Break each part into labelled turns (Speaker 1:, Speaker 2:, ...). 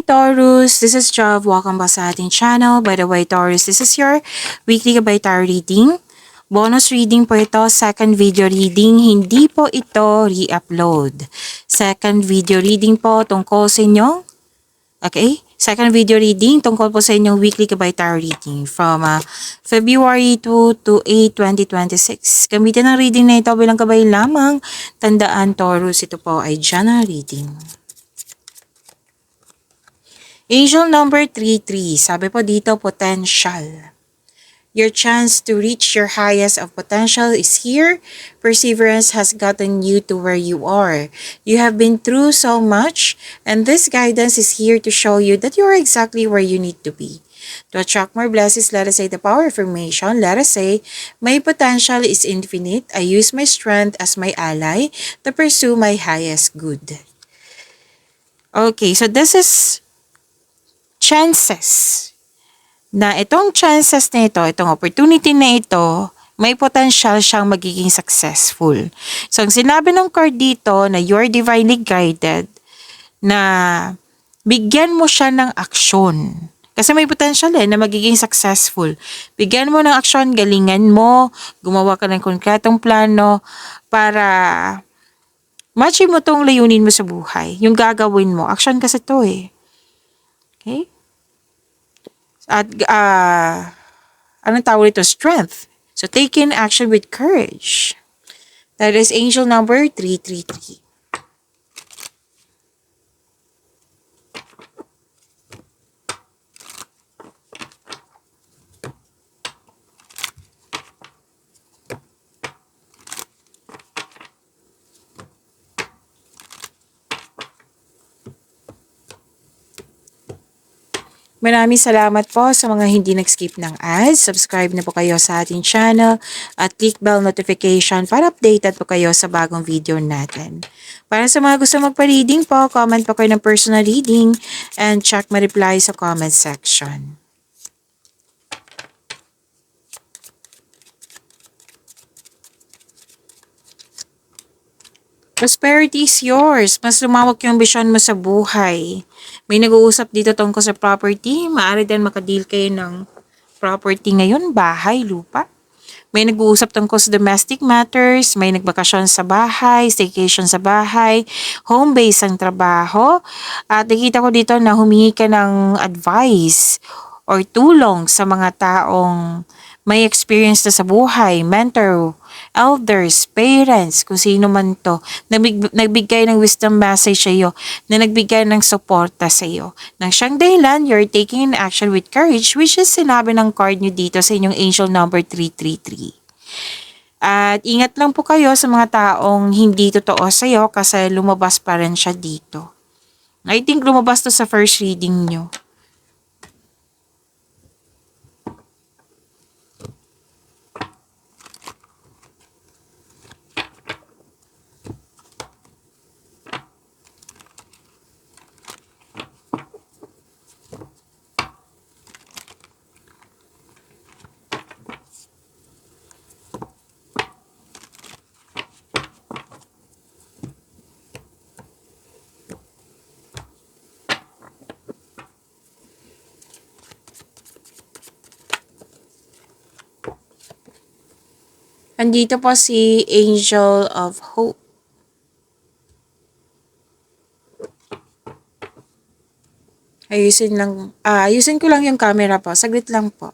Speaker 1: Taurus, this is Job. Welcome back sa ating channel. By the way, Taurus, this is your weekly gabay tarot reading. Bonus reading po ito, second video reading. Hindi po ito re-upload. Second video reading po tungkol sa inyong, okay? Second video reading tungkol po sa inyong weekly gabay tarot reading from February 2 to 8, 2026. Gamitin ang reading na ito bilang gabay lamang. Tandaan, Taurus, ito po ay general reading. Angel number 33, sabi po dito, potential. Your chance to reach your highest of potential is here. Perseverance has gotten you to where you are. You have been through so much, and this guidance is here to show you that you are exactly where you need to be. To attract more blessings, let us say the power of affirmation. Let us say, my potential is infinite. I use my strength as my ally to pursue my highest good. Okay, so this is chances na itong chances na ito, itong opportunity na ito, may potential siyang magiging successful. So, ang sinabi ng card dito na you're divinely guided, na bigyan mo siya ng aksyon. Kasi may potential na magiging successful. Bigyan mo ng aksyon, galingan mo, gumawa ka ng konkretong plano para ma-achieve mo tong layunin mo sa buhay. Yung gagawin mo, aksyon kasi to eh. Okay? At anong tawag ito? Strength. So, taking action with courage. That is angel number 333. Maraming salamat po sa mga hindi nag-skip ng ads. Subscribe na po kayo sa ating channel at click bell notification para updated po kayo sa bagong video natin. Para sa mga gusto magpa-reading po, comment po kayo ng personal reading and check my reply sa comment section. Prosperity is yours. Mas lumawak yung ambisyon mo sa buhay. May nag-uusap dito tungkol sa property. Maaari din makadeal kayo ng property ngayon, bahay, lupa. May nag-uusap tungkol sa domestic matters. May nagbakasyon sa bahay, staycation sa bahay, home base ang trabaho. At nakita ko dito na humingi ka ng advice or tulong sa mga taong may experience na sa buhay, mentor, elders, parents, kung sino man to, nagbigay ng wisdom message sa iyo, na nagbigay ng suporta sa iyo. Nang siyang dahilan, you're taking an action with courage, which is sinabi ng card nyo dito sa inyong angel number 333. At ingat lang po kayo sa mga taong hindi totoo sa iyo kasi lumabas pa rin siya dito. I think lumabas to sa first reading nyo. Andito po si Angel of Hope. Ayusin ko lang yung camera po. Saglit lang po.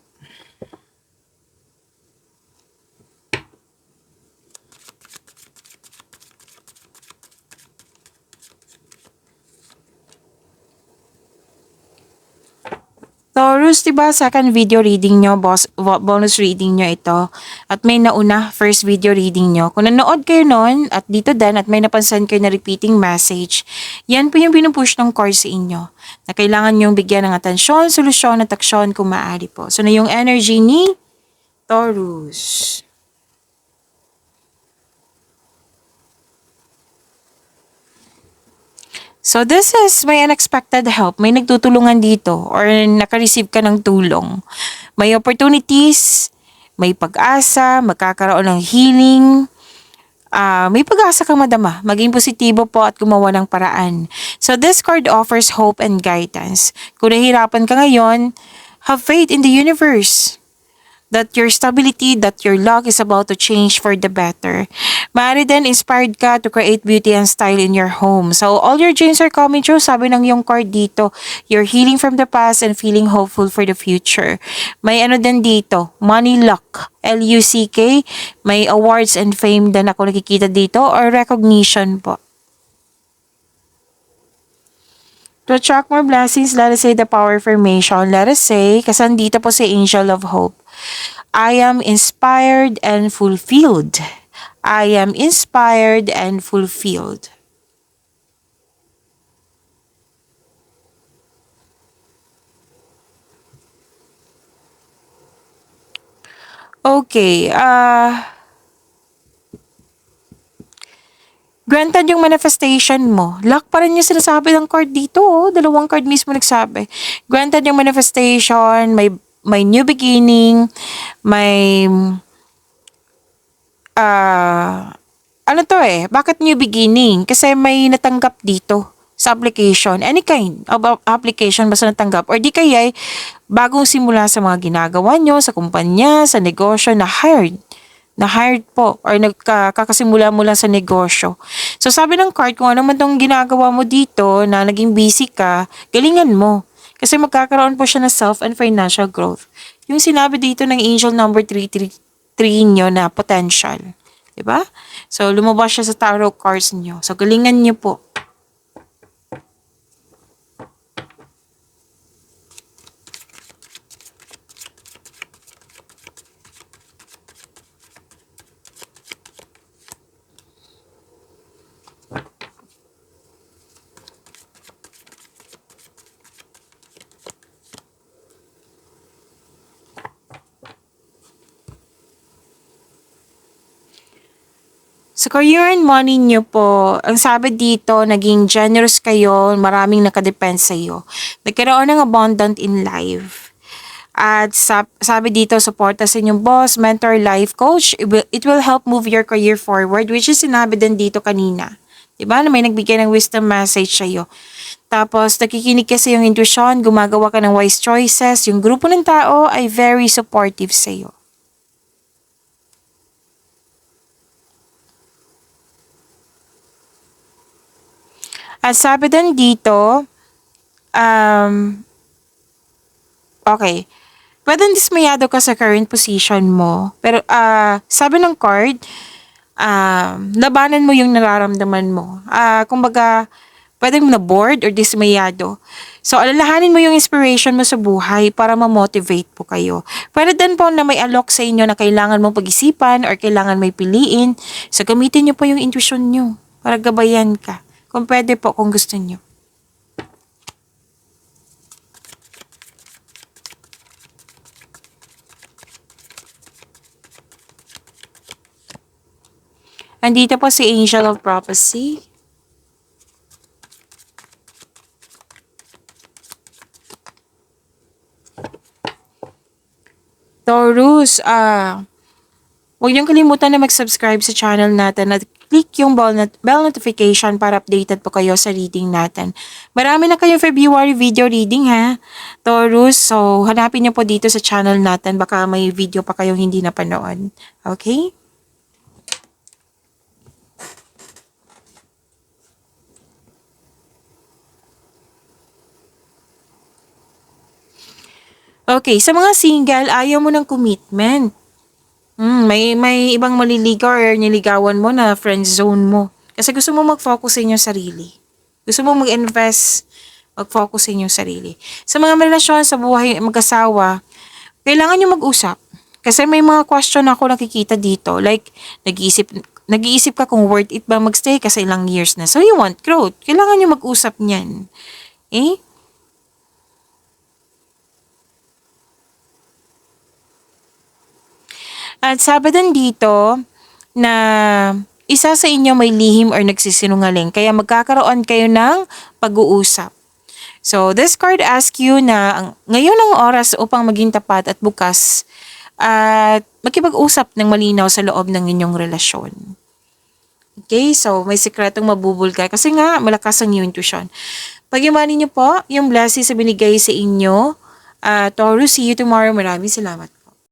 Speaker 1: Taurus, diba, second video reading nyo, bonus reading nyo ito. At may nauna, first video reading nyo. Kung nanood kayo noon, at dito din, at may napansin kayo na repeating message, yan po yung pinupush ng card sa inyo. Na kailangan nyong bigyan ng atensyon, solusyon, at aksyon kung maaari po. So, na yung energy ni Taurus. So, this is may unexpected help. May nagtutulungan dito or naka-receive ka ng tulong. May opportunities, may pag-asa, magkakaroon ng healing, May pag-asa kang madama. Maging positibo po at gumawa ng paraan. So this card offers hope and guidance. Kung nahihirapan ka ngayon, have faith in the universe that your stability, that your luck is about to change for the better. Maaari din inspired ka to create beauty and style in your home. So all your dreams are coming true. Sabi ng yung card dito, you're healing from the past and feeling hopeful for the future. May ano din dito, money luck, Luck. May awards and fame din ako nakikita dito or recognition po. To attract more blessings, let us say the power affirmation. Let us say, kasi andito po si Angel of Hope. I am inspired and fulfilled. I am inspired and fulfilled. Okay, granted yung manifestation mo. Luck pa rin yung sinasabi ng card dito. Oh. Dalawang card mismo nagsabi. Granted yung manifestation, may new beginning, may ano to bakit new beginning? Kasi may natanggap dito sa application, any kind of application basta natanggap, or di kaya bagong simula sa mga ginagawa nyo, sa kumpanya, sa negosyo, na hired po, or nagkakasimula mo lang sa negosyo. So sabi ng card, kung ano man tong ginagawa mo dito, na naging busy ka, galingan mo. Kasi magkakaroon po siya ng self and financial growth. Yung sinabi dito ng angel number 333 nyo na potential. Diba? So, lumabas siya sa tarot cards nyo. So, galingan nyo po. Sa career and money nyo po, ang sabi dito, naging generous kayo, maraming nakadepensa sa'yo. Nagkaroon ng abundant in life. At sabi dito, suporta sa inyong boss, mentor, life coach. It will help move your career forward, which is sinabi din dito kanina. Diba? Na may nagbigay ng wisdom message sa'yo. Tapos, nakikinig ka sa iyong intuition, gumagawa ka ng wise choices. Yung grupo ng tao ay very supportive sa'yo. At sabi din dito, okay, pwedeng dismayado ka sa current position mo. Pero sabi ng card, labanan mo yung nararamdaman mo. Kumbaga, pwedeng na-bored or dismayado. So, alalahanin mo yung inspiration mo sa buhay para ma-motivate po kayo. Pwede din po na may alok sa inyo na kailangan mong pag-isipan or kailangan may piliin. So, gamitin nyo po yung intuition nyo para gabayan ka. Kung pwede po, kung gusto nyo. Andito po si Angel of Prophecy. Taurus, huwag niyong kalimutan na mag-subscribe sa channel natin at click yung bell notification para updated po kayo sa reading natin. Marami na kayong February video reading ha, Taurus. So, hanapin niyo po dito sa channel natin. Baka may video pa kayong hindi napanood. Okay? Okay, sa mga single, ayaw mo ng commitment. May ibang maliligaw or niligawan mo na friend zone mo. Kasi gusto mo mag-focus sa inyong sarili. Gusto mo mag-invest, mag-focus sa inyong sarili. Sa mga relasyon sa buhay mag-asawa, kailangan nyo mag-usap. Kasi may mga question ako nakikita dito. Like, nag-iisip ka kung worth it ba magstay kasi ilang years na. So, you want growth. Kailangan nyo mag-usap niyan. Eh? At sabi din dito na isa sa inyo may lihim or nagsisinungaling kaya magkakaroon kayo ng pag-uusap. So, this card asks you na ngayon ang oras upang maging tapat at bukas at makipag-usap ng malinaw sa loob ng inyong relasyon. Okay? So, may sikretong mabubulgar kasi nga malakas ang inyong intuition. Pag-imanin niyo po yung blessings na binigay sa inyo. Taurus, see you tomorrow. Maraming salamat.